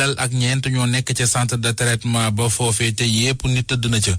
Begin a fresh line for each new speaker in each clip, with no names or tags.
lal ak ñeent ñoo nekk ca centre de traitement ba foofee te yépp nit tëdd na ca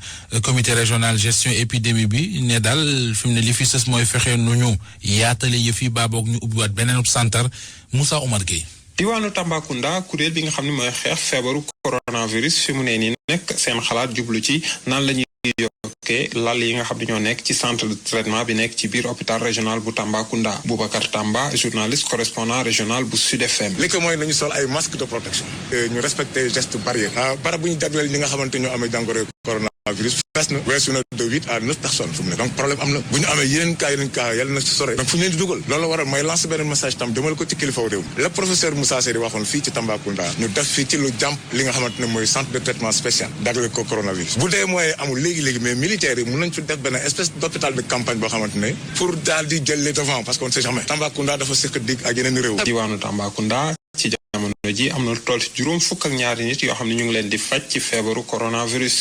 comité régional gestion épidémie bi ne daal fi mu ne li fi sës mooy fexe nu ñu yaatale yëf yi baaboog ñu ubbiwaat beneen centre Moussa Omar Gueye.
diwaanu Tambacounda kuréel bi nga xam ne mooy xeex feebaru coronavirus fi mu ne nii nekk seen xalaat jublu ci nan la ñuy yokkee lal yi nga xam ne ñoo nekk ci centre de traitement bi nekk ci biir hôpital régional bu Tambacounda. Boubacar Tamba journaliste correspondant régional bu Sud FM.
li ko mooy nañu sol ay masque de protection. ñu respecté geste barrière. barab bu ñu jagleel ñi nga xamante ñoo amee jàngoro coronavirus fees na weesu na de 8 à 9 personnes fu mu ne donc problème am na bu ñu amee yeneen cas yàlla na ci sore donc fu ñu leen di dugal loolu la waral may lancer beneen message tam demal ko ci kilifa réew le professeur Moussa Seydi waxoon fii ci Tambacounda ñu def fii ci lu jàmp li nga xamante ne mooy centre de traitement spécial jagleel ko coronavirus bu dee mooy amul léegi mais militaires yi mun nañ fi def benn espèce d'hôpital de campagne boo xamante ne pour daal di jël les devants parce qu'on ne sait jamais Tambacounda dafa sëkk dig ak yeneen réew.
diwaanu Tambacounda ci jamono ji am na lu toll ci juróom fukk ak ñaari nit yoo xam ne ñu ngi leen di faj ci feebaru coronavirus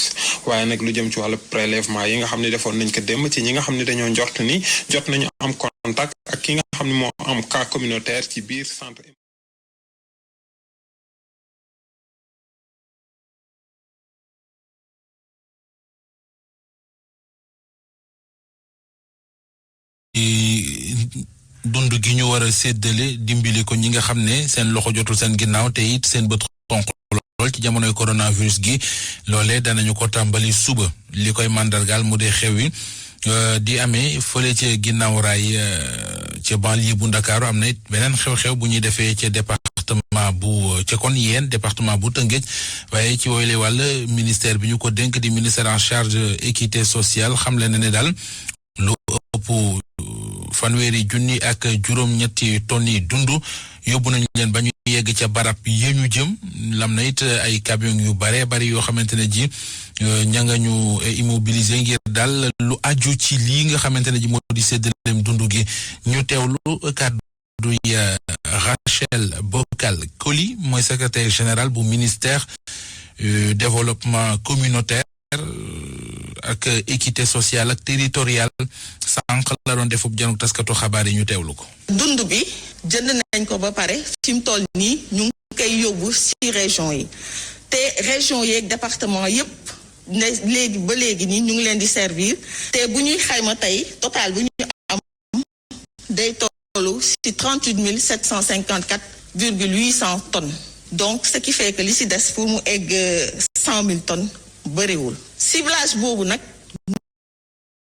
waaye nag lu jëm ci wàllu prélèvement yi nga xam ne defoon nañ ko démb ci ñi nga xam ne dañoo njort ni jot nañu am contact ak ki nga xam ne moo am cas communautaire ci biir centre.
dund gi ñu war a séddale dimbali ko ñi nga xam ne seen loxo jotul seen ginnaaw te it seen bët xonq lool ci jamonoy coronavirus gi loolee danañu ko tàmbali suba li koy màndargaal mu dee xew yi di amee fële ca ginnaaw raay ca banlieue bu Ndakaaru am na it beneen xew-xew bu ñuy defee ca département bu ca kon yéen département bu Tëngéej waaye ci woyle wàll ministère bi ñu ko dénk di ministère en charge équité sociale xam le ne daal lu ëpp fanweeri junni ak juróom-ñetti tonni dund yóbbu nañu leen ba ñu yegg ca barab yi ñu jëm lam na it ay camion yu bare bari yoo xamante ne ji ña nga ñu immobiliser ngir daal lu aju ci lii nga xamante ne ji moo di séddaleem dund gi ñu teewlu kàddu Rachel Bokal Koli mooy secrétaire général bu ministère développement communautaire ak équité sociale ak territoriale sànq la doon defub januk taskatu xabaar yi ñu teewlu ko.
dund bi jënd nañ ko ba pare fi mu toll nii ñu ngi koy yóbbu ci région yi te région yeeg département yépp ne léegi ba léegi nii ñu ngi leen di servir te bu ñuy xayma tey total bu ñu am day tollu ci 38 754,800 tonnes donc ce qui fait que li ci des pour mu egg 100 000 tonnes bëriwul ciblage boobu nag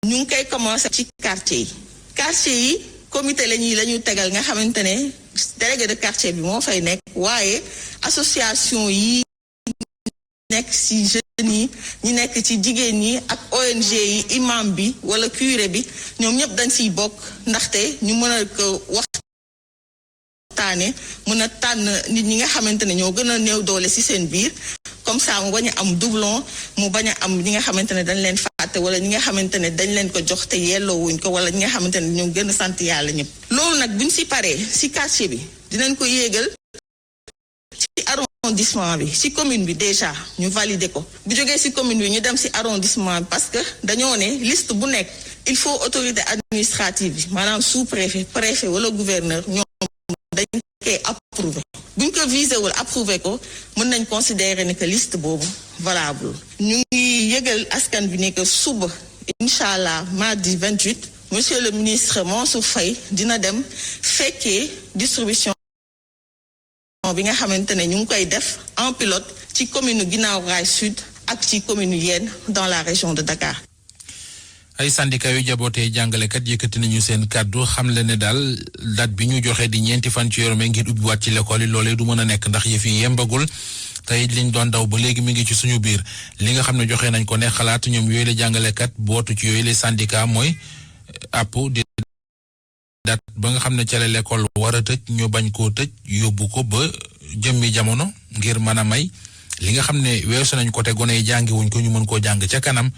ñu ngi koy commencer ci quartier yi comité la ñu tegal nga xamante ne délégué de quartier bi moo fay nekk waaye association yi nekk ci jeunes yi ñi nekk ci jigéen ñi ak ONG yi imam bi wala curé bi ñoom ñëpp dañ ciy bokk ndaxte ñu mën a ko waxtaane mën a tànn nit ñi nga xamante ne ñoo gën a néew doole ci seen biir comme ça mu bañ a am doublon mu bañ a am ñi nga xamante ne dañ leen fàtte wala ñi nga xamante ne dañ leen ko jox te yelloowuñ ko wala ñi nga xamante ne ñoo gën a sant yàlla ñëpp. loolu nag buñ ci paree ci quartier bi dinañ ko yéegal ci arrondissement bi ci commune bi déjà ñu valider ko bu jógee ci commune bi ñu dem ci arrondissement bi parce que dañoo ne liste bu nekk il faut autorité administrative bi maanaam sous-préfet préfet wala gouverneur ñoom dañ koy approuver. buñ ko visé wul approuvé ko mën nañ considérer ne que liste boobu valable ñu ngi yëgal askan bi ne que suba incha allah mardi 28 monsieur le ministre Mansour Faye dina dem fekkee distribution bi nga xamante ne ñu ngi koy def en pilote ci commune Guinaw Rail Sud ak ci commune Yène dans la région de Dakar.
ay syndicat yu jabootee jàngalekat yëkkati nañu seen kàddu xamle ne daal date bi ñu joxe di ñeenti fan ci weeru mai ngir ubbiwaat ci l'école yi loolee du mën a nekk ndax yëf yi yembagul tey liñ doon daw ba léegi mi ngi ci suñu biir li nga xam ne joxe nañ ko ne xalaat ñoom yooyu la jàngalekat bootu ci yooyu les syndicats mooy àpp di date ba nga xam ne ca la l'école war a tëj ñu bañ koo tëj yóbbu ko ba jëmmi jamono ngir mën a may li nga xam ne weesu nañ ko te gone yi jàngiwuñ ko ñu mën koo jàng ca kanam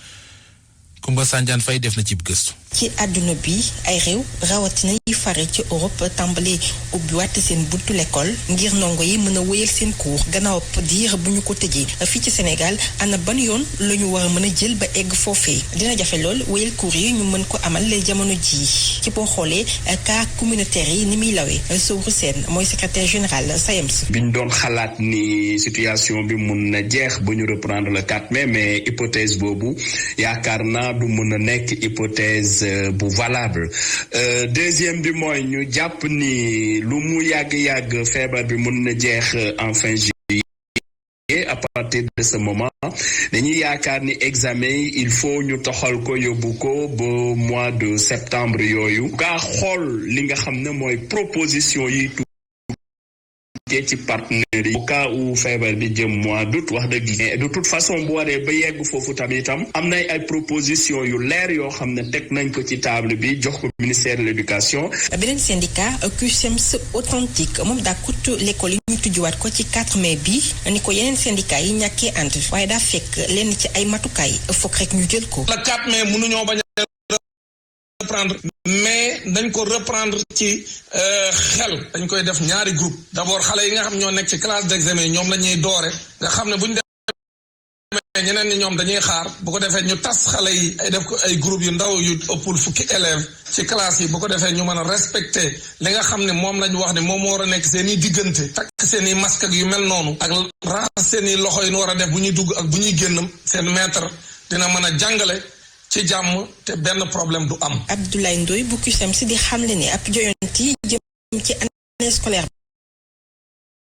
Kumba Sanjaan Fay def na ci gëstu.
ci àdduna bi ay réew rawatina yi fare ci Europe tàmbali ubbiwaat seen buntu l'école ngir ndongo yi mën a wéyal seen cours gannaaw diir bu ñu ko tëjee fii ci Sénégal ana ban yoon la ñu war a mën a jël ba egg foofee dina jafe lool wéyal cours yi ñu mën ko amal jamono ji ci boo xoolee cas communautaire yi ni muy lawee Sowru Sène mooy secrétaire général SAEMS.
biñ doon xalaat ni situation bi mun na jeex bu ñu reprendre le 4 mai mais hypothèse boobu yaakaar naa du mun a nekk hypothèse bu valable deuxième bi mooy ñu jàpp ni lu mu yàgg-yàgg feebar bi mun na jeex en fin juillet. À partir de ce moment dañuy yaakaar ni examen yi il faut ñu toxal ko yóbbu ko ba mois de septembre yooyu gaa xool li nga xam ne mooy proposition yi ci partenaires yi au cas où feebar bi jëm mois d'août wax dëgg de toute façon bu waree ba yegg foofu tamitam am na ay proposition yu leer yoo xam ne teg nañ ko ci table bi jox ko ministère de l'éducation.
beneen syndicat CUSEMS authentique moom dàkkut l'école yi ñu tujjuwaat ko ci 4 mai bi ni ko yeneen syndicat yi ñàkkee ànd waaye daa fekk lenn ci ay matukaay fokk rek ñu jël ko.
le 4 mai mënuñoo bañ a reprendre mais dañ ko reprendre ci xel dañ koy def ñaari groupe d'abord xale yi nga xam ñoo nekk ci classe d'examen yi ñoom la ñuy doore nga xam ne bu ñu demee ñeneen ñi ñoom dañuy xaar bu ko defee ñu tas xale yi ay def ko ay groupe yu ndaw yu ëppul fukki élèves ci classe yi bu ko defee ñu mën a respecter li nga xam ne moom lañ wax ne moom moo war a nekk seen i diggante takk seen i masque ak yu mel noonu ak raxas seen i loxo yi ñu war a def bu ñuy dugg ak bu ñuy génn seen maître dina mën a jàngale ci jàmm te benn problème du am.
Abdoulaye Ndoye bu CUSEMS di xamle ne ab joyanti jëm ci année scolaire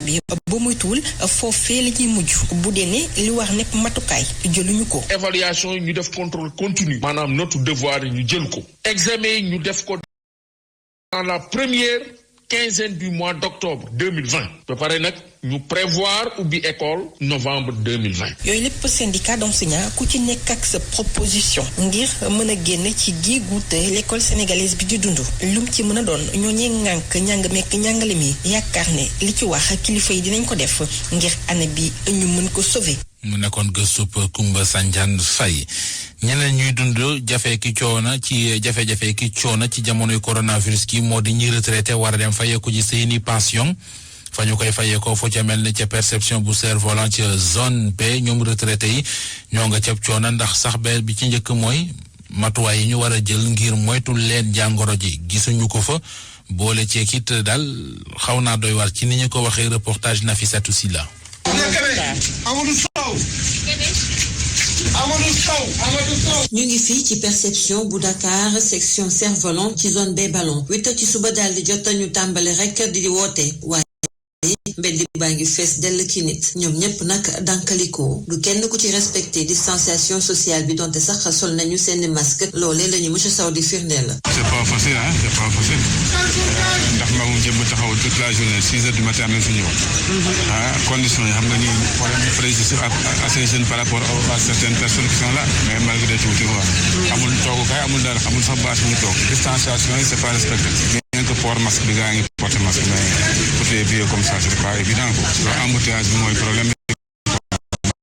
bi ba muy tuul foofee la ñuy mujj bu dee ne li war nekk matukaay jëluñu ko.
évaluation yi ñu def contrôle continu. maanaam notre devoir yi ñu jël ko. examen yi ñu def ko dans la première quinzaine du mois d'octobre 2020. ba pare nag ñu prévoir ubbi école novembre 2020.
yooyu lépp syndicat d'enseignants ku ci nekk ak sa proposition ngir mën a génn ci giiguute l'école sénégalaise bi di dund lum ci mën a doon ñooñee ŋànk njàng mekk njàngale mi yaakaar ne li ci wax kilifa yi dinañ ko def ngir année bi ñu mën ko sauver.
mu nekkoon gëstub Kumba Sanjaan Fay ñeneen ñuy dund jafe-jafe ki coona ci jamonoy coronavirus gi moo di ñi retraité war a dem fayeeku ci seeni pension fa ñu koy fayeekoo foo ca mel ne ca perception bu Cerf-Volant ca zone B ñoom retraité yi ñoo nga cab coona ndax sax be bi ci njëkk mooy matuwaay yi ñu war a jël ngir moytu leen jàngoro ji gisuñu ko fa boole ceekit daal xaw naa doy war ci ni ñu ko waxee reportage Nafissatou Silla.
ñu ngi fii ci perception bu Dakar section Cerf-Volant ci zone B ballon 8 ci suba daal di jot ñu tàmbali rek di woote waaye mbedd baa ngi fees dell ki nit ñoom ñëpp nag dankalikoo du kenn ku ci respecté distanciation sociale bi donte sax sol nañu seeni masque loolee la ñu monsieur Sow di firndeel.
c'est pas facile c'est pas facile ndax magum jëm taxaw toute la journée 6 heures du matin nañ fi ñëw conditions yi xam nga ni problème précis assez jeune par rapport à certaines personnes qui sont là mais malgré tout tu vois amul toogukaay amul dara amul sax bâche ñu toog distanciation yi c'est pas respecté bien que port masque bi gaa ngi porté masque mais pour les vieux comme ça c'est pas évident quoi embouteillage bi mooy problème.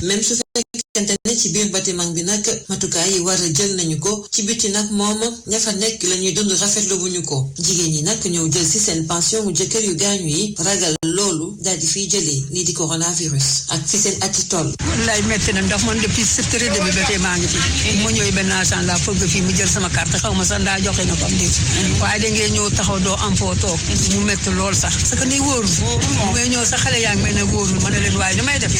même su fekkente ne ci biir bâtiment bi nag matukaay yi war a jël nañu ko ci biti nag moom ña fa nekk la ñuy dund rafetlu bu ñu ko jigéen ñi nag ñëw jël ci seen pension mu jëkkër yu gaañu yi ragal loolu daal di fiy jëlee lii di coronavirus ak fi seen ati toll.
wallaay métti na ndax man depuis 7h30 ba tey maa ngi fi mu ñëwee benn agent la fëgg fii mu jël sama carte xaw ma sax ndaa joxe na ko am déet waaye da ngay ñëw taxaw doo am foo toog mu métti lool sax parce que ni wóorul mu ngay ñëw sax xale yaa ngi may ne wóorul ma ne leen waaye damay def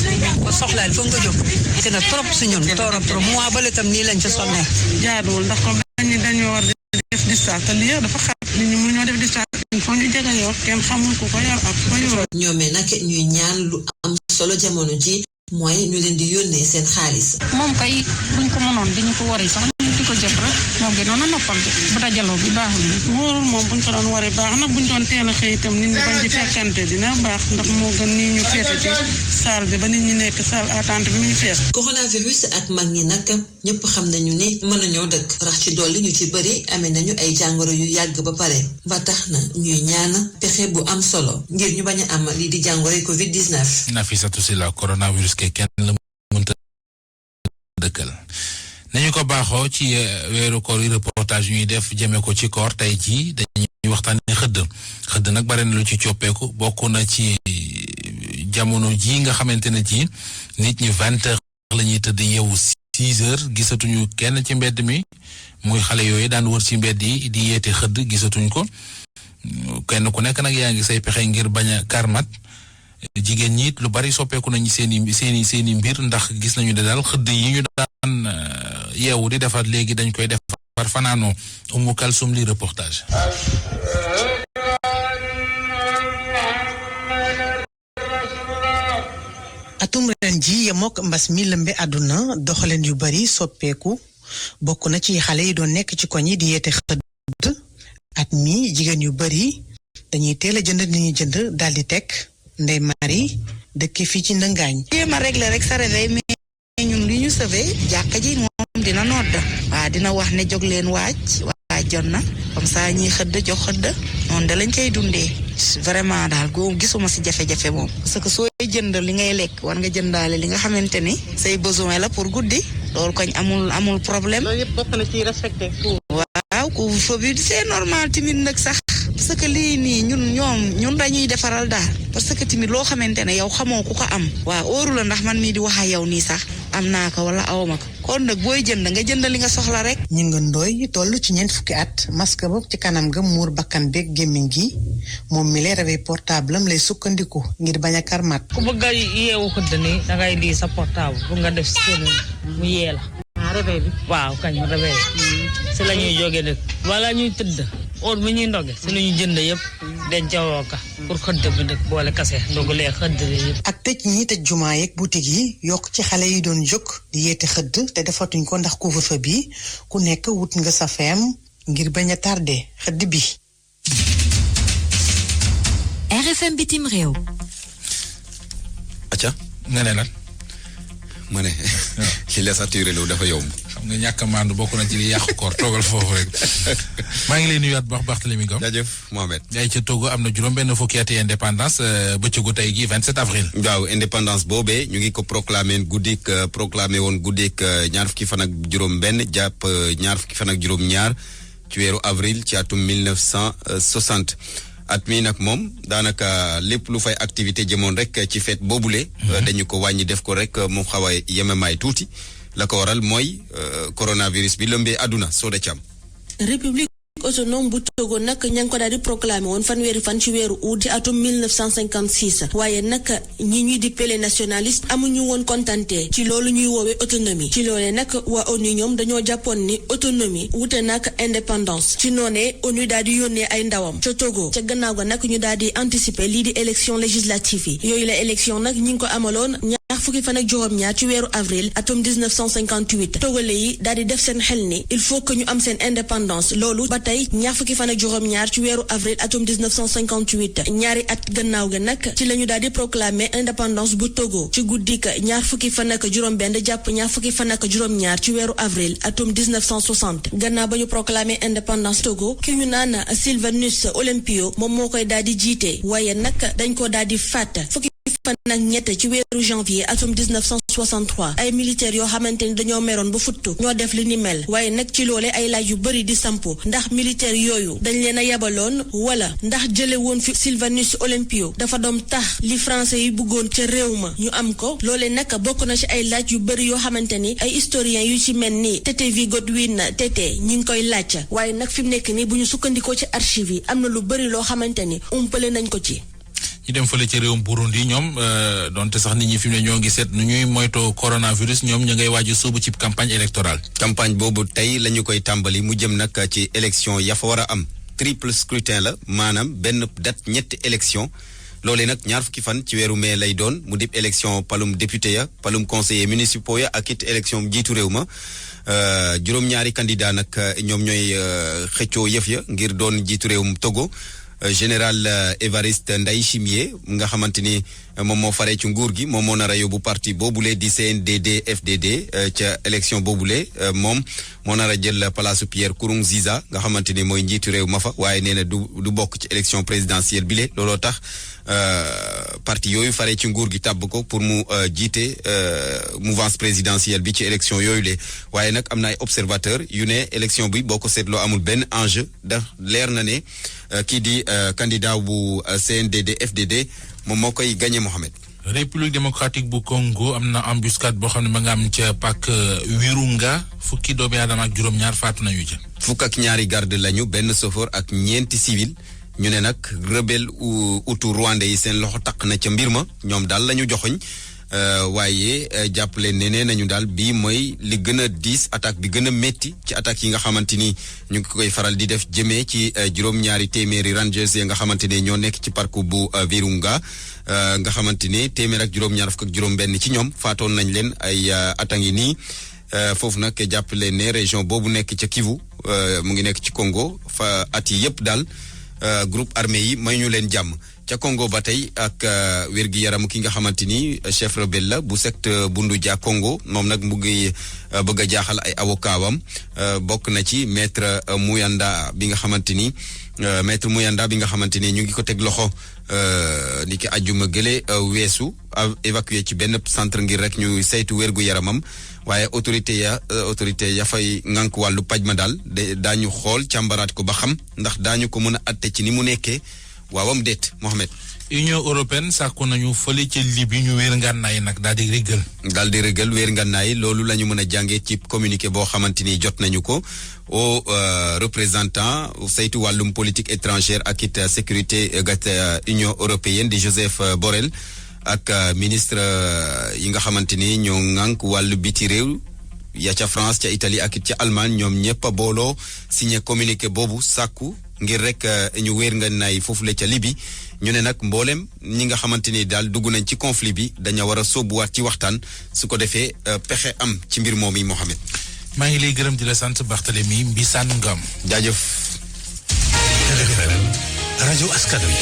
ko soxlaal foog nga jóg te na trop si ñun trop mois ba tam nii lañ ci sonné
jaaduwul ndax comme dañoo war def distance te lii dafa xat nit ñi mu ñoo def distance il faut ñu jege yor kenn xamul ku ko yor ak ku ko yor
ñoomee nag ñuy ñaan lu am solo jamono ji mooy ñu leen di yónnee seen xaalis.
moom kay buñ ko mënoon diñu ko waree sax di ko jot rek moo gënoon a noppal bu dajaloo bi baaxul wóorul moom buñ ko doon waree baax nag buñ doon teel a xëy itam nit ñi bañ ci fekkante dina baax ndax moo gën nii ñu feete ci salle bi ba nit ñi nekk salle attente bi muy fees.
coronavirus ak mag ñi nag ñëpp xam nañu ni mën nañoo dëkk rax ci dolli ñu ci bëri amee nañu ay jàngoro yu yàgg ba pare ba tax na ñuy ñaan pexe bu am solo ngir ñu bañ a am lii di jàngoro Covid-19.
Nafissatou Silla coronavirus ke kenn la mënta dëkkal nañu ko baaxoo ci weeru koor yi reportage ñuy def jëme ko ci koor tey jii dañuy waxtaane xëdd nag bare na lu ci coppeeku bokk na ci jamono ji nga xamante ne ci nit ñi 20 heures la ñuy tëdd yeewu 6 heures gisatuñu kenn ci mbedd mi muy xale yooyu daan wër ci mbedd yi di yeete xëdd gisatuñ ko kenn ku nekk nag yaa ngi say pexe ngir bañ a karmat jigéen ñi lu bari soppeeku nañu seeni mbir ndax gis nañu ne daal xëdd yi ñu daan yeewu di defar léegi dañ koy def par fanaanoo Umu Kalsum li reportage.
atum ren ji yemook mbas mi lëmbe àdduna doxaleen yu bari soppeeku bokk na ci xale yi doon nekk ci koñ yi di yeete xëdd at mi jigéen yu bari dañuy teel a jënd li ñuy jënd daal di teg Ndey Mari dëkk fii ci Ndëngaañ.
jéem a régler rek sa réveil mais ñun li ñu sauvé jàkka ji moom dina nodd waa dina wax ne jóg leen waaj jot na comme ça ñiy xëdd jox xëdd noonu da lañ koy dundee vraiment daal gisuma si jafe-jafe moom parce que sooy jënd li ngay lekk war nga jëndaale li nga xamante ni say besoin la pour guddi loolu koñ amul problème.
loolu yëpp bokk na ci respecté.
waaw couvre-feu bi c'est normal timit nag sax parce que lii nii ñun dañuy defaral daal parce que timit loo xamante ne yow xamoo ku ko am waaw óoru la ndax man mii di wax ak yow nii sax am naa ko wala awma ko kon nag booy jënd nga jënd li nga soxla rek.
ñu nga ndooy toll ci 4 fukki at masque ba ci kanam ga muur bakkan beeg gémmiñ gi moom mi lay réveil portable am lay sukkandiku ngir bañ a karmat.
ku bëgg a yeewu xëdd ni dangay di sa portable bu nga def seen mu yee la.
réveil bi.
waaw kañ réveil si la ñuy jógee nag wala ñuy tëdd heure bi ñuy ndoge si la ñuy jënd yëpp dencawoo ka pour xëdd bi nag boole kase ndogulee xëdd yëpp.
ak tëj ñi tëj jumaa yeeg boutique yi yokk ci xale yi doon jóg di yeete xëdd te defatuñ ko ndax couvre-feu bi ku nekk wut nga sa feem ngir bañ a tardé xëdd bi.
RFM bitim réew.
acca
nga ne lan.
ma ne li la saturé lu dafa yomb.
xam nga ñàkk a maandu bokk na ci li yàqu koor toogal foofu rek maa ngi lay nuyuwaat bu baax Barthélémy Ngom.
jaajëf Mohamed.
yaay ca Togo am na juróom-benn fukki ati indépendance bëccëgu tey gi 27 avril.
waaw indépendance boobee ñu ngi ko proclamé woon guddik ñaar fukki fan ak juróom-benn jàpp ñaar fukki fan ak juróom-ñaar ci weeru avril ci atum 1960. at mi nag moom daanaka lépp lu fay activité jëmoon rek ci fête boobule. dañu ko wàññi def ko rek mu xaw a yememaay tuuti. la ko waral mooy coronavirus bi lëmbee àdduna Soda Thiam.
République autonome bu Togo nag ña ngi ko daal di proclamé woon fanweeri fan ci weeru août ci atum 1956 waaye nag ñi ñuy di pele nationaliste amuñu woon kontante ci loolu ñuy woowee autonomie ci loolee nag waa ONU ñoom dañoo jàppoon ni autonomie wute nag indépendance ci noonee ONU daal di yónnee ay ndawam ca Togo ca gannaaw ga nag ñu daal di anticiper lii di élection législative yi yooyu la élection nag ñi ngi ko amaloon ñaar fukki fan ak juróom-ñaar ci weeru avril atum 1958 togolais yi daal di def seen xel ni il faut que ñu am seen indépendance loolu ba tey ñaar fukki fan ak juróom-ñaar ci weeru avril atum 1958 ñaari at gannaaw ga nag ci la ñu daal di proclamer indépendance bu Togo ci guddik ñaar fukki fan ak juróom-benn jàpp ñaar fukki fan ak juróom-ñaar ci weeru avril atum 1960 gannaaw ba ñu proclamer indépendance Togo ki ñu naan Sylvanus Olympio moom moo koy daal di jiite waaye nag dañ ko daal di faat fukki fan ak ñett ci weeru janvier atum 1963 ay militaires yoo xamante ni dañoo meroon ba futtu ñoo def li ni mel waaye nag ci loole ay laaj yu bëri di sampu ndax militaires yooyu dañ leen a yabaloon wala ndax jële woon fi Sylvanus Olympio dafa doon tax li français yi bëggoon ca réew ma ñu am ko loole nag bokk na ci ay laaj yu bëri yoo xamante ni ay historiens yu ci mel ni Tété Godwin Tété ñi ngi koy laaj waaye nag fi mu nekk nii bu ñu sukkandikoo ci archives yi am na lu bëri loo xamante ni umpale nañ ko ci.
ñu dem fële ci réewum Burundi ñoom donte sax nit ñi fi mu ne ñoo ngi seet nu ñuy moytoo coronavirus ñoom ñu ngay waaj a sóobu ci campagne électorale.
campagne boobu tey la ñu koy tàmbali mu jëm nag ci élection ya fa war a am triple scrutin la maanaam benn date ñetti élection loolee nag ñaar fukki fan ci weeru mai lay doon mu dib élection palum député ya palum conseiller municipaux ya ak it élection jiitu réew ma juróom-ñaari candidat nag ñoom ñooy xëccoo yëf ya ngir doon jiitu réewum Togo. Général Évariste Ndayishimiye nga xamante ni moom moo faree ci nguur gi moom moo nar a yóbbu parti boobule di CNDD FDD ca élection boobule moom moo nar a jël place Pierre Nkurunziza nga xamante ni mooy njiitu réew ma fa waaye nee na du bokk ci élection présidentielle bile looloo tax parti yooyu faree ci nguur gi tàbb ko pour mu jiite mouvance présidentielle bi ci élection yooyu le waaye nag am na ay observateurs yu ne élection bi boo ko seetloo amul benn enjeu da leer na ne kii di candidat bu CNDD FDD moom moo koy gagné Mohamed.
République démocratique bu Congo am na embuscade boo xam ne ma nga am ca Pàcc Virunga fukki doomi aadama ak juróom-ñaar faatu nañu ca.
fukk ak ñaari garde lañu benn chauffeur ak ñeenti civil ñu ne nag rebelle utu rwandais yi seen loxo taq na ca mbir ma ñoom daal la ñu joxoñ waaye jàppale ne nañu daal bii mooy li gën a diis attaque bi gën a métti ci attaque yi nga xamante ni ñu ngi koy faral di def jëmee ci juróom-ñaari téeméeri rangers yi nga xamante ne ñoo nekk ci parc bu Virunga nga xamante ne téeméer ak juróom-ñaar fukk ak juróom-benn ci ñoom faatoon nañ leen ay attaques yi nii foofu nag jàppale ne région boobu nekk ca Kivu mu ngi nekk ci Congo fa at yi yëpp daal groupe armé yi may ñu leen jàmm. ca Congo ba tey ak wér-gi yaram ki nga xamante ni chef rebelle la bu secte Bunduja Congo moom nag mu ngi bëgg a jaaxal ay avocat wam bokk na ci maître Muyanda bi nga xamante ni ñu ngi ko teg loxo ni ki ajjuma gële weesu évacué ci benn centre ngir rek ñu saytu wér-gu yaramam waaye autorité ya fay ŋànk wàllu paj ma daal daañu xool càmbaraat ko ba xam ndax daañu ko mën a atte ci ni mu nekkee waawam déet Mohamed.
Union européenne sàkku nañu fële ca Libye ñu wéer ngànnaay nag daal di rëggal
wéer ngànnaay loolu la ñu mën a jàngee ci communiqué boo xamante ni jot nañu ko au représentant saytu wàllum politique étrangère ak it sécurité Union européenne di Joseph Borrell ak ministre yi nga xamante ni ñoo ŋànk wàllu biti réew ya ca France ca Italie ak it ca Allemagne ñoom ñëpp a booloo signé communiqué boobu sàkku ngir rek ñu wéer nga naay foofu la ca Libye ñu ne nag mboolem ñi nga xamante ni daal dugg nañ ci conflit bi dañu war a sóobuwaat ci waxtaan su ko defee pexe am ci mbir moom yi Mohamed.
maa ngi lay gërëm di la sant Barthélémy Mbissane Ngam.
jaajëf.
rajo askan wi.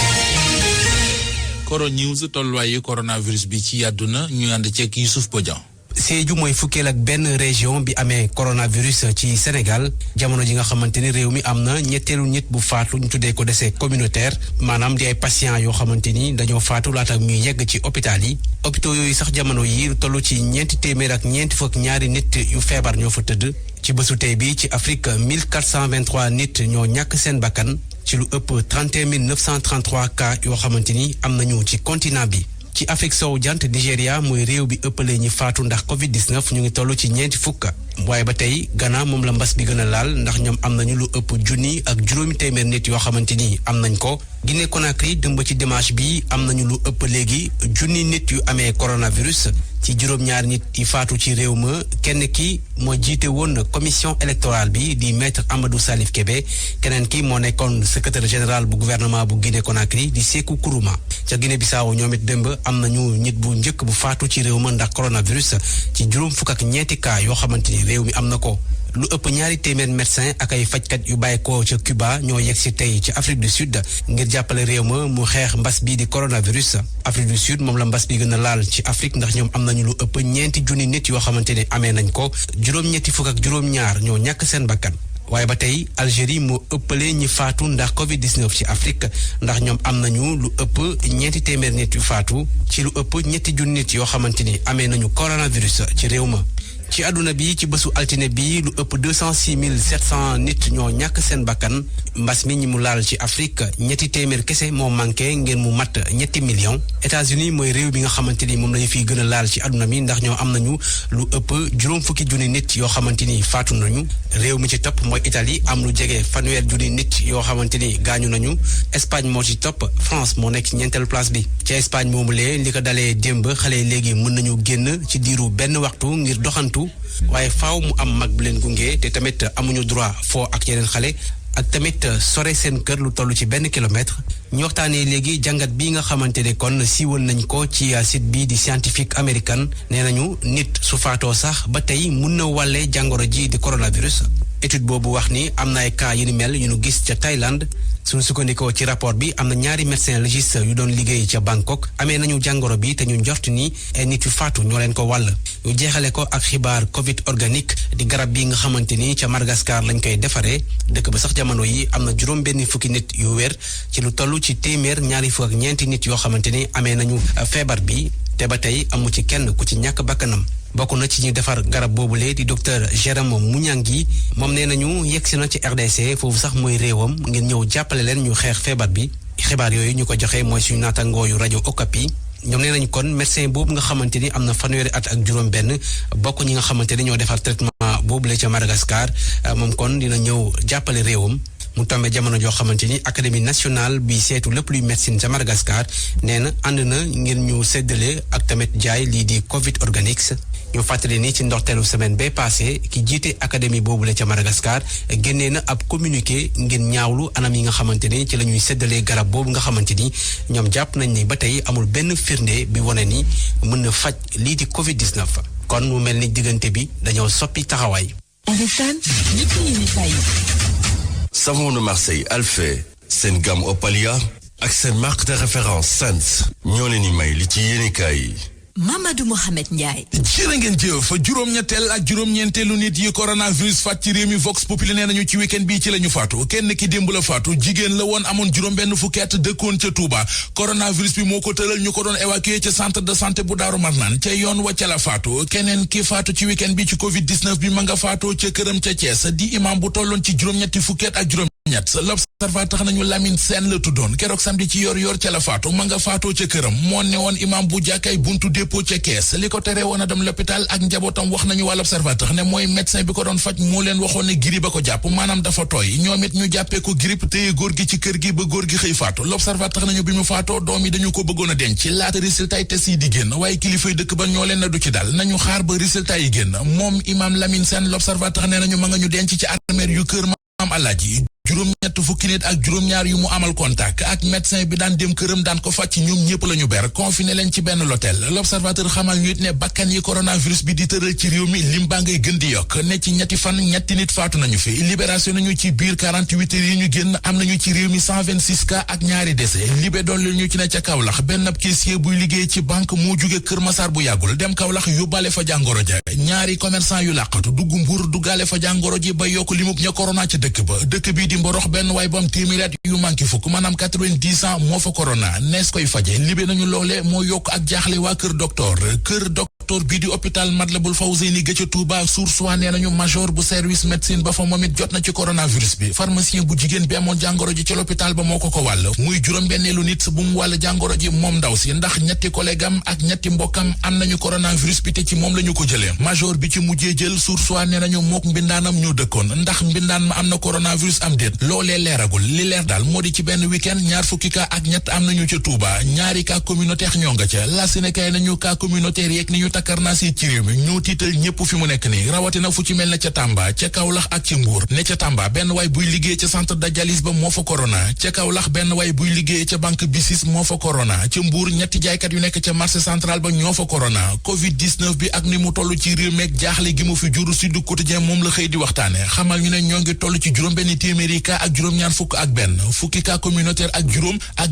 Coro News tolluwaayu coronavirus bi ci àdduna ñu ànd ceeg Youssouf Bodian.
Sédhiou mooy fukkeel ak benn région bi amee coronavirus ci Sénégal jamono ji nga xamante ni réew mi am na ñetteelu nit bu faatu ñu tuddee ko décès communautaire maanaam di ay patients yoo xamante ni dañoo faatu laata muy yegg ci hôpital yi. hôpitaux yooyu sax jamono yi toll ci ñeenti téeméer ak ñeenti fukk ñaari nit yu feebar ñoo fa tëdd ci bésu tey bi ci Afrique 1423 nit ñoo ñàkk seen bakkan ci lu ëpp 31 933 cas yoo xamante ni am nañu ci continent bi. ci Afrique sowu jant Nigéria mooy réew bi ëppale ñi faatu ndax Covid-19 ñu ngi toll ci ñeenti fukk waaye ba tey Ghana moom la mbas bi gën a laal ndax ñoom am nañu lu ëpp junni ak juróomi téeméer nit yoo xamante ni am nañ ko. Guinée Conakry dëmb ci dimanche bi am nañu lu ëpp léegi junni nit yu amee coronavirus ci juróom-ñaari nit yi faatu ci réew ma kenn ki moo jiite woon commission électorale bi di maître Amadou Salif Kébé keneen ki moo nekkoon secrétaire général bu gouvernement bu Guinée Conakry di Sékou Kourouma ca Guinée Bissau ñoom it dëmb am nañu nit bu njëkk bu faatu ci réew ma ndax coronavirus ci juróom fukk ak ñeenti cas yoo xamante ni réew mi am na ko. lu ëpp ñaari téeméer médecin ak ay fajkat yu bàyyi ko ca Cuba ñoo yegg si tey ci Afrique du Sud ngir jàppale réew ma mu xeex mbas bii di coronavirus. Afrique du Sud moom la mbas bi gën a laal ci Afrique ndax ñoom am nañu lu ëpp ñeenti junni nit yoo xamante ne amee nañ ko juróom-ñetti fukk ak juróom-ñaar ñoo ñàkk seen bakkan. waaye ba tey Algérie moo ëppale ñi faatu ndax Covid-19 ci Afrique ndax ñoom am nañu lu ëpp ñeenti téeméer nit yu faatu ci lu ëpp ñetti junni nit yoo xamante ni amee nañu coronavirus ci réew ma. ci àdduna bi ci bésu altine bi lu ëpp 206 700 nit ñoo ñàkk seen bakkan mbas mi ñi mu laal ci Afrique ñetti téeméer kese moo manqué ngeen mu mat ñetti millions. États-Unis mooy réew bi nga xamante ni moom lañu fiy gën a laal ci àdduna mi ndax ñoo am nañu lu ëpp juróom fukki junni nit yoo xamante ni faatu nañu. réew mi ci topp mooy Italie am lu jege fanweer junni nit yoo xamante ni gaañu nañu. Espagne moo ci topp France moo nekk ci ñeenteelu place bi. ci Espagne moomu lee li ko dalee démb xale léegi mën nañu génn ci diiru benn waxtu ngir doxantu. waaye faaw mu am mag bu leen gunge te tamit amuñu droit foo ak yeneen xale ak tamit sore seen kër lu toll ci benn kilomètre. ñu waxtaanee léegi jàngat bi nga xamante ne kon siiwal nañ ko ci site bi di Scientific American nee nañu nit su faatoo sax ba tey mun na wàlle jàngoro ji di coronavirus. étude boobu wax ni am na ay cas yu ni mel yu nu gis ca Thaïlande suñu sukkandikoo ci rapport bi am na ñaari médecin légiste yu doon liggéey ca Bangkok amee nañu jàngoro bi te ñu njort ni ay nit yu faatu ñoo leen ko wàll. ñu jeexale ko ak xibaar Covid organique di garab bi nga xamante ni ca Madagascar lañ koy defaree dëkk ba sax jamono yi am na juróom benn fukki nit yu wér ci lu toll ci téeméer ñaari fukk ak ñeenti nit yoo xamante ni amee nañu feebar bi te ba tey amu ci kenn ku ci ñàkk bakkanam. bokk na ci ñuy defar garab boobule di docteur Jérôme Mouniangui moom nee nañu yegsi na ci RDC foofu sax mooy réewam ngir ñëw jàppale leen ñu xeex feebar bi xibaar yooyu ñu ko joxe mooy suñu naatangoo yu rajo Okapi ñoom nee nañu kon médecin boobu nga xamante ni am na fanweeri at ak juróom benn bokk ñi nga xamante ni ñoo defar traitement boobule ca Madagascar moom kon dina ñëw jàppale réewam mu tombe jamono joo xamante ni académie nationale bi seetu lépp luy médecine ca Madagascar nee na ànd na ngir ñu séddale ak tamit jaay lii di Covid organique ñu fàttali ni ci ndorteelu semaine bee passé ki jiite académie boobule ca Madagascar génnee na ab communiqué ngir ñaawlu anam yi nga xamante ni ci la ñuy séddalee garab boobu nga xamante ni ñoom jàpp nañ ni ba tey amul benn firnde bi wane ni mën na faj lii di Covid 19 kon mu mel ni diggante bi dañoo soppi taxawaay.
Savon de Marseille Alphé seen gamme Opalia ak seen marque de référence Sens ñoo leen di may li ci yéenekaay yi.
Mamadou Mohamed Ndiaye.
jërë ngeen jëf juróom-ñetteel ak juróom-ñeenteelu nit yi coronavirus faat ci réew mi Vox Populi nee nañu ci week-end bii ci la ñu faatu kenn ki démb la faatu jigéen la woon amoon juróom-benn fukki at dëkkoon ca Touba coronavirus bi moo ko tëral ñu ko doon évacuer ca centre de santé bu Daaru Marnaan ca yoon wa ca la faatu keneen ki faatu ci week-end bi ci Covid 19 bi ma nga faatoo ca këram ca Thiès di imam bu tolloon ci juróom-ñetti fukki at ak juróom-ñett l'observateur nañu Lamine Sène la tuddoon keroog samedi ci yor ca la faatu ma nga faatoo ca këram moo ne woon imam bu jàkkay buntu dépôt ca Kees li ko tere woon a dem l'hôpital ak njabootam wax nañu waa l'observateur ne mooy médecin bi ko doon faj moo leen waxoon ne grippe ba ko jàpp maanaam dafa tooy ñoom it ñu jàppee ko grippe téye góor gi ci kër gi ba góor gi xëy faatu l'observateur nañu bi mu faatoo doom yi dañu ko bëggoon a denc laata résultat yi test yi di génn waaye kilifay dëkk ba ñoo leen na du ci dal nañu xaar ba résultat yi génn moom imam Lamine Sène l'observateur ne nañu ma nga ñu denc ci armeer yu kër maam Alaaji juróom-ñett fukki nit ak juróom-ñaar yu mu amal contact ak médecin bi daan dem këram daan ko fàcc ñoom ñëpp la ñu ber confiné leen ci benn l'hôtel l'observateur xamal ñu it ne bakkan yi coronavirus bi di tëral ci réew mi lim baa ngay gën di yokk ne ci ñetti fan ñetti nit faatu nañu fi libération nañu ci biir 48 heures yi ñu génn am nañu ci réew mi 126 cas ak ñaari décès libé dolli ñu ci ne ca Kaolack benn caissier buy liggéey ci banque moo jóge Kër Massar bu yàggul dem Kaolack yóbbaale fa jàngoro ja ñaari commerçant yu làqatu dugg Mbuur duggaale fa jàngoro ji ba yokk limub ña corona ca dëkk ba dëkk bii di Mborox benn waay bu am téeméeri at yu manqué fukk maanaam 90 ans moo fa corona nees koy faje libé nañu loole moo yokk ak jaaxle waa kër docteur bii di hôpital Matlaboul Fawzeyni gëcca Touba source waa nee nañu major bu service médecine ba fa moom it jot na ci coronavirus bi pharmacien bu jigéen bi amoon jàngoro ji ci l'hôpital ba moo ko wàll muy juróom-benneelu nit bu mu wàll jàngoro ji moom ndaw si ndax ñetti collègue am ak ñetti mbokkam am nañu coronavirus bi te ci moom la ñu ko jëlee major bi ci mujjee jël source waa nee nañu mook mbindaanam ñoo dëkkoon ndax mbindaan ma am na coronavirus am déet loolee leeragul li leer daal moo di ci benn week-end ñaar fukki cas ak ñett am nañu ca Touba ñaari cas communautaire ñoo nga ca la Sénégal nañu cas communautaire yeeg ni ñu takkarnaas yi ci réew mi ñoo tiital ñëpp fi mu nekk nii rawatina fu ci mel ne ca Tamba ca Kaolack ak ci Mbour ne ca Tamba benn waay buy liggéey ca centre de dialyse ba moo fa corona ca Kaolack benn waay buy liggéey ca banque BICIS moo fa corona ca Mbour ñetti jaaykat yu nekk ca marché central ba ñoo fa corona Covid 19 bi ak ni mu toll ci réew meeg jaaxle gi mu fi jur Sud Quotidien moom la xëy di waxtaane xamal ñu ne ñoo ngi toll ci juróom-benn téeméeri cas ak juróom-ñaar fukk ak benn fukki cas communautaire ak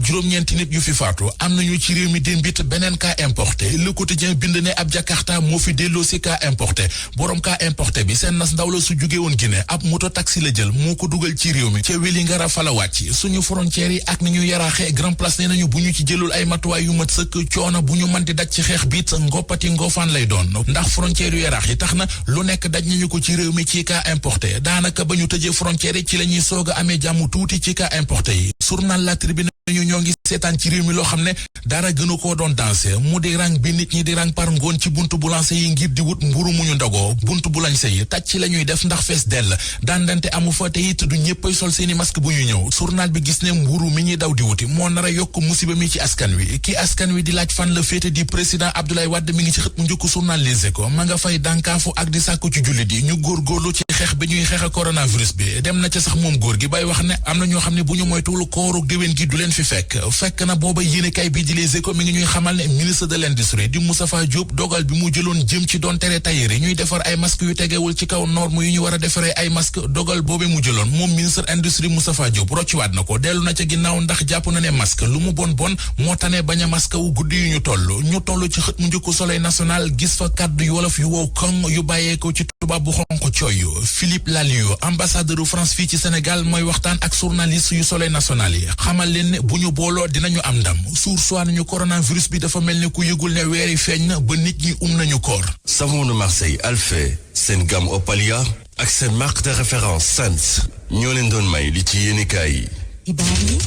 juróom-ñeenti nit yu fi faatu am nañu ci réew mi démbit beneen cas importé Le Quotidien bind ne ab Jakarta moo fi delloo si cas importé borom cas importé bi seen nas ndaw la su jóge woon Guinée ab moto taxi la jël moo ko dugal ci réew mi ca Wélingara fa la wàcc suñu frontières yi ak ni ñu yaraaxee Grand Place nee nañu bu ñu ci jëlul ay matuwaay yu mat sëkk coono bu ñu mën di daj ci xeex biit ngoppati ngofaan lay doon ndax frontières yu yaraax yi tax na lu nekk daj nañu ko ci réew mi ci cas importé daanaka ba ñu tëjee frontières yi ci la ñuy soog a amee jàmm tuuti ci cas importé yi journal La Tribune ñu ñoo ngi seetaan ci réew mi loo xam ne dara gënu koo doon dansé mu di rang bi nit ñi di rang par ngoon ci buntu boulanger yi ngir di wut mburu mu ñu ndogoo buntu boulanger yi tàcc la ñuy def ndax fees dell dandante amu fa te it du ñëppay sol seeni masque bu ñu ñëw journal bi gis ne mburu mi ñuy daw di wuti moo nar a yokk musiba mi ci askan wi ki askan wi di laaj fan la féete di président Abdoulaye Wade mi ngi ci xët mu njëkk journal Les Échos ma nga fay dànkaafu ak di sàkku ci jullit yi ñu góorgóorlu ci xeex bi ñuy xeex coronavirus bi dem na ca sax moom góor gi bay wax ne am na ñoo xam ne bu ñu moytuwul kooru déwén gi du leen fi fekk na booba yéenekaay bi di Les Échos mi ngi ñuy xamal ne ministre de l'industrie di Moustapha Diop dogal bi mu jëloon jëm ci doon tere tailleur yi ñuy defar ay masques yu tegewul ci kaw norme yu ñu war a defaree ay masques dogal boobu mu jëloon moom ministre industrie Moustapha Diop rocciwaat na ko dellu na ca ginnaaw ndax jàpp na ne masque lu mu bon moo tane bañ a masque wu guddi yu ñu toll ci xët mu njëkku Soleil national gis fa kàddu yu wolof yu wow koŋ yu bàyyeeko ci tubaab bu xonq cooy Philippe Lalliot ambassadeur France fii ci Sénégal mooy waxtaan ak journaliste yu Soleil national yi xamal leen ne bu ñu booloo dinañu am ndam suur nañu coronavirus bi dafa mel ne ku yëgul ne weer yi feeñ na ba nit ñi nañu koor.
Savon de Marseille Alphé seen gamme Opalia ak seen marque de référence Sens ñoo leen doon may li ci yéenekaay yi.
xibaar yi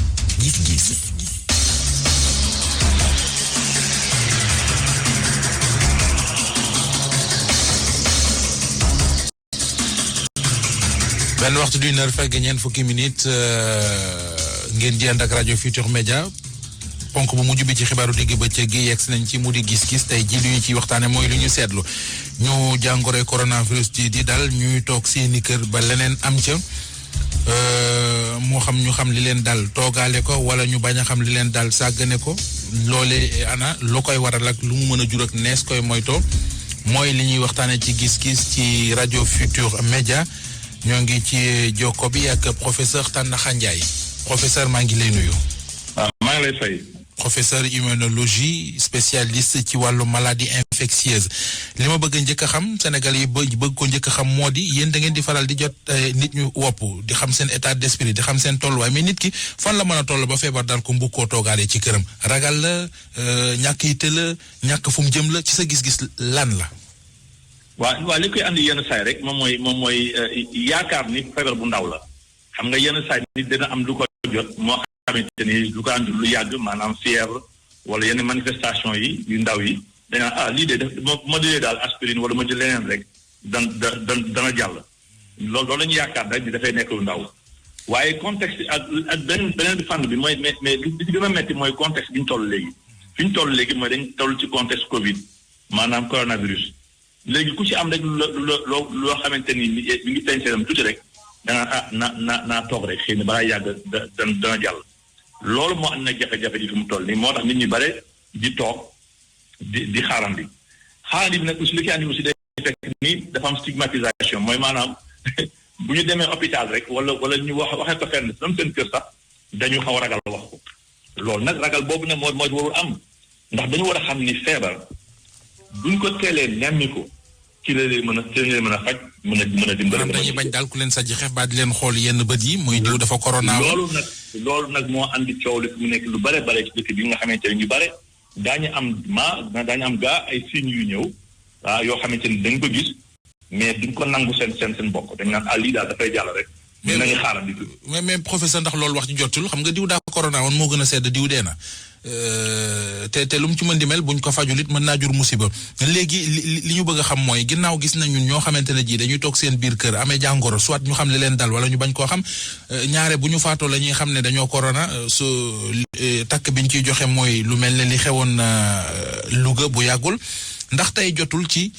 gis-gis.
benn waxtu du heure fekk ñeent fukki minutes ngeen di ànd ak rajo Futur Média ponk bu mujj bi ci xibaaru digg bëccëg gi yegg si nañ ci mu di gis-gis tey ji li ñu ciy waxtaane mooy lu ñu seetlu ñu jàngoro coronavirus ji di dal ñuy toog seeni kër ba leneen am ca moo xam ñu xam li leen dal toogaale ko wala ñu bañ a xam li leen dal sàggane ko loole ana lu koy waral ak lu mu mën a jur ak nees koy moytoo mooy li ñuy waxtaane ci gis-gis ci rajo Futur Média ñoo ngi ci jokko bi ak professeur Tandakha Ndiaye professeur maa ngi lay nuyu.
maa ngi lay fay.
professeur immunologie spécialiste ci wàllu maladie infectieuse li ma bëgg njëkk a xam Sénégal yi bëgg ko njëkk a xam moo di yéen da ngeen di faral di jot nit ñu wopp di xam seen état d'esprit di xam seen tolluwaay mais nit ki fan la mën a toll ba feebar daal ko mbug koo toogaale ci këram ragal la ñàkk yitte la ñàkk fu mu jëm la ci sa gis-gis lan la.
waaw li koy andi yenn saay rek moom mooy yaakaar ni feebar bu ndaw la xam nga yenn saay nit dina am lu ko jot moo xamante ni lu ko andi lu yàgg maanaam fièvre wala yenn manifestation yi yu ndaw yi dana lii de ma jëlee daal aspirine wala ma jël leneen rek dana jàll loolu la ñu yaakaar rek ni dafay nekk lu ndaw waaye contexte ak beneen fànn bi mooy mais li ci gën a metti mooy contexte bi ñu toll léegi fi ñu toll léegi mooy dañ toll ci contexte Covid maanaam coronavirus léegi ku ci am rek loo xamante ni mi ngi feeñ seenam tuuti rek danaa naa toog rek xëy na balaa yàgg dana jàll loolu moo am nag jafe-jafe ji fi mu toll nii moo tax nit ñi bare di toog di xaarandi bi nag aussi li ki andi aussi day fekk ni dafa am stigmatisation mooy maanaam bu ñu demee hôpital rek wala ñu waxee ko fenn sam seen kër sax dañu xaw a ragal wax ko loolu nag ragal boobu nag mooy warul am ndax dañu war a xam ni feebar duñ ko teelee nemmi ko ci la leen mën a faj mën a dimbali.
dañuy bañ daal ku leen sajj xef ba di leen xool yenn bët yi muy diw dafa corona.
loolu nag moo andi coow li mu nekk lu bare ci dëkk bi nga xamante ne ñu bare daañu am gaa ay signes yu ñëw yoo xamante ni dañ ko gis mais duñ ko nangu seen bokk dañ naan lii daal dafay jàll rek. nañu xaarandi
mais professeur ndax loolu wax ci jotul xam nga diw daa corona woon moo gën a sedd diw dee na. te lu mu ci mën di mel buñ ko fajul it mën naa jur musiba léegi li ñu bëgg a xam mooy ginnaaw gis nañ ñun ñoo xamante ne ji dañuy toog seen biir kër amee jàngoro soit ñu xam li leen dal wala ñu bañ koo xam ñaare bu ñu faatoo la ñuy xam ne dañoo corona su takk biñ ciy joxe mooy lu mel ne li xewoon Louga bu yàggul ndax tey jotul ci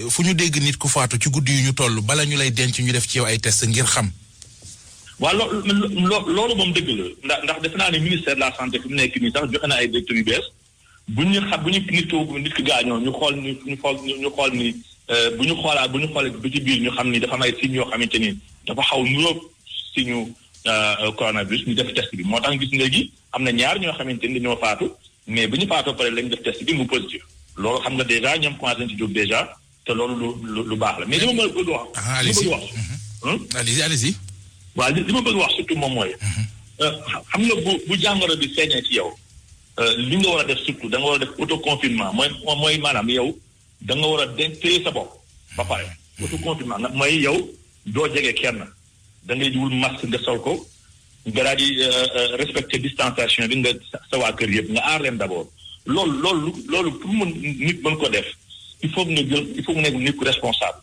fu ñu dégg nit ku faatu ci guddi yu ñu toll bala ñu lay denc ñu def ci yow ay test ngir xam.
waaw loolu moom dëgg la ndax defe naa ne ministère de la santé fi mu nekk nii sax joxe na ay directeurs yu bees bu ñu nit ki gaañoo ñu xool ni bu ñu xoolee ba ci biir ñu xam ni dafa am ay signes yoo xamante ni dafa xaw nuróog signe coronavirus ñu def test bi moo tax gis léegi am na ñaar ñoo xamante ni dañoo faatu mais bu ñu faatoo pare lañ def test bi mu positif loolu xam nga déjà ñoom commencé nañ ci jóg déjà te loolu lu baax la mais li ma bëgg wax.
allez-y.
waaw li ma bëgg wax surtout moom mooy xam nga bu jàngoro bi feeñee ci yow li nga war a def surtout da nga war a def autoconfinement mooy maanaam yow da nga war a téye sa bopp ba pare autoconfinement nag mooy yow doo jege kenn da ngay wul masque nga sol ko nga daal di respecter distanciation bi nga sa waa kër yëpp nga aar leen d'abord loolu pour nit mën ko def il faut nga nekk nit ku responsable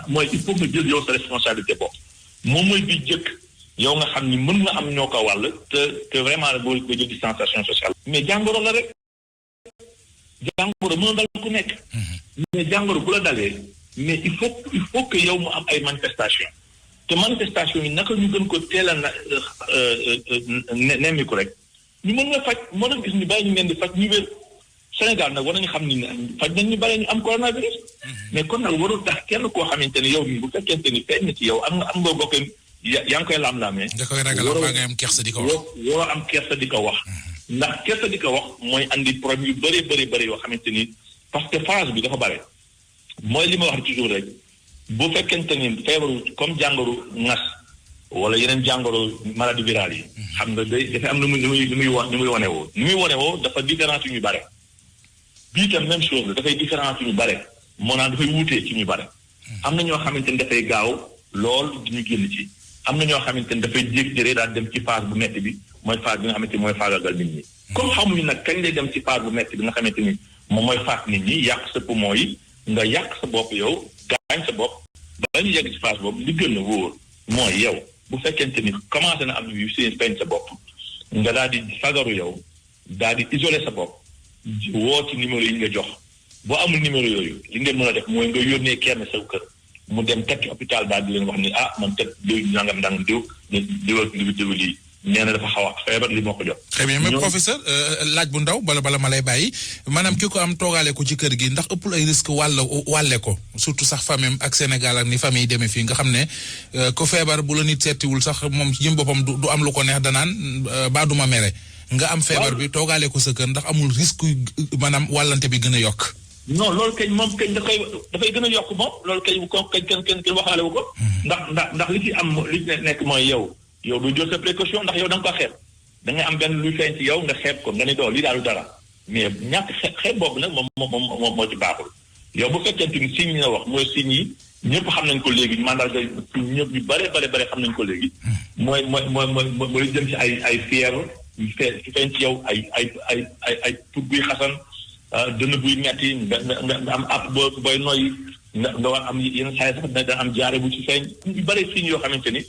mooy il faut nga jël yow sa responsabilité bopp moom mooy bi jëkk yow nga xam ni mën nga am ñoo ko wàll te vraiment boo jël distanciation sociale mais jàngoro la rek jàngoro mën na dal ku nekk mais jàngoro bu la dalee mais il faut que yow mu am ay manifestation te manifestation yi naka ñu gën ko teel a nemmiku rek ñu mën nga faj moo tax gis ñu bàyyi ñu leen di faj ñu wér Sénégal nag war nañu xam ni faj nañ ñu bare ñu am coronavirus mais kon nag warul tax kenn koo xamante ne yow mi bu fekkente ni feeñ na ci yow am nga bokk yaa ngi koy laam-laamee
da koy ragal ba nga am kersa di ko wax
waroo am kersa di ko wax ndax kersa di ko wax mooy andi problème yu bëri yoo xamante ni parce que phase bi dafa bare mooy li ma wax toujours rek bu fekkente ni feebaru comme jàngoro ngas wala yeneen jàngoro maladie virale yi xam nga dafa am nu muy wane woo dafa différence yu ñu bare bii tam même chose la dafay différence yu ñu bare moo naan dafay wuutee ci ñu bare am na ñoo xamante ni dafay gaaw lool di ñu génn ci am na ñoo xamante ni dafay jékki-jékki daal dem ci phase bu metti bi mooy phase bi nga xamante ni mooy faagagal nit ñi comme xamuñu nag kañ lay dem ci phase bu metti bi nga xamante ni moom mooy faat nit ñi yàq sa poumon yi nga yàq sa bopp yow gaañ sa bopp ba ñu yegg ci phase boobu li gën a wóor mooy yow bu fekkente ni commencé na am yu seen feeñ sa bopp nga daal di fagaru yow daal di isolé sa bopp woo ci numéro yi nga jox boo amul numéro yooyu li ngeen mën a def mooy nga yónnee kenn sa kër mu dem teg ci hôpital daal di leen wax ni man teg diw nangam diw lii nee na dafa xaw a feebar li moo ko jot.
très bien mais professeur laaj bu ndaw bala ma lay bàyyi maanaam ki ko am toogaale ko ci kër gi ndax ëppul ay risque wàlle ko surtout sax famille ak Sénégal ak ni famille yi demee fii nga xam ne ko feebar bu la nit seetiwul sax moom ci jëm boppam du am lu ko neex danaan baa duma mere nga am feebar bi toogaale ko sa kër ndax amul risque maanaam wàllante bi gën a yokk.
non loolu kañ moom kañ dafay gën a yokk moom loolu kañ kenn waxaale wu ko. ndax li ci am li nekk mooy yow du jël sa précaution ndax yow da nga ko xeeb da ngay am benn luy feeñ ci yow nga xeeb ko nga ne doo lii daal dara mais ñàkk xeeb boobu nag moom moo ci baaxul yow bu fekkente ni signes yi nga wax mooy signes yi ñëpp xam nañ ko léegi mandarga ñëpp ñu bare xam nañ ko léegi. mooy jëm ci ay fièvre yu feeñ ci yow ay pour buy xasan dënn buy metti nga am app booy noyyi nga war am yenn saa yi sax dana am jaare bu ci feeñ yu bare signes yoo xamante ni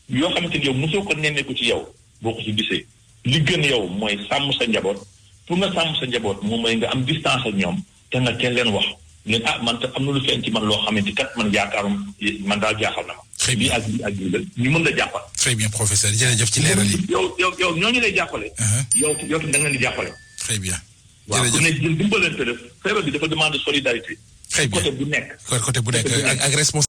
yow mosoo ko nemmeeku ci yow boo ko ci gisee li gën yow mooy sàmm sa njaboot pour nga sàmm sa njaboot moom mooy nga am distance ak ñoom te nga teel leen wax leen man te am na lu feeñ ci man loo xamante kat man yaakaarum man daal jaaxal na ma.
très bien
ak la ñu mën la jàppal.
très bien professeur jërëjëf ci leeral yi.
yow ñooñu lay jàppale. yow tam da nga leen di jàppale.
très bien.
jërëjëf waaw ku ne dimbalante def feebar bi dafa demande solidarité.
très bien
côté bu nekk.
ak responsabilité.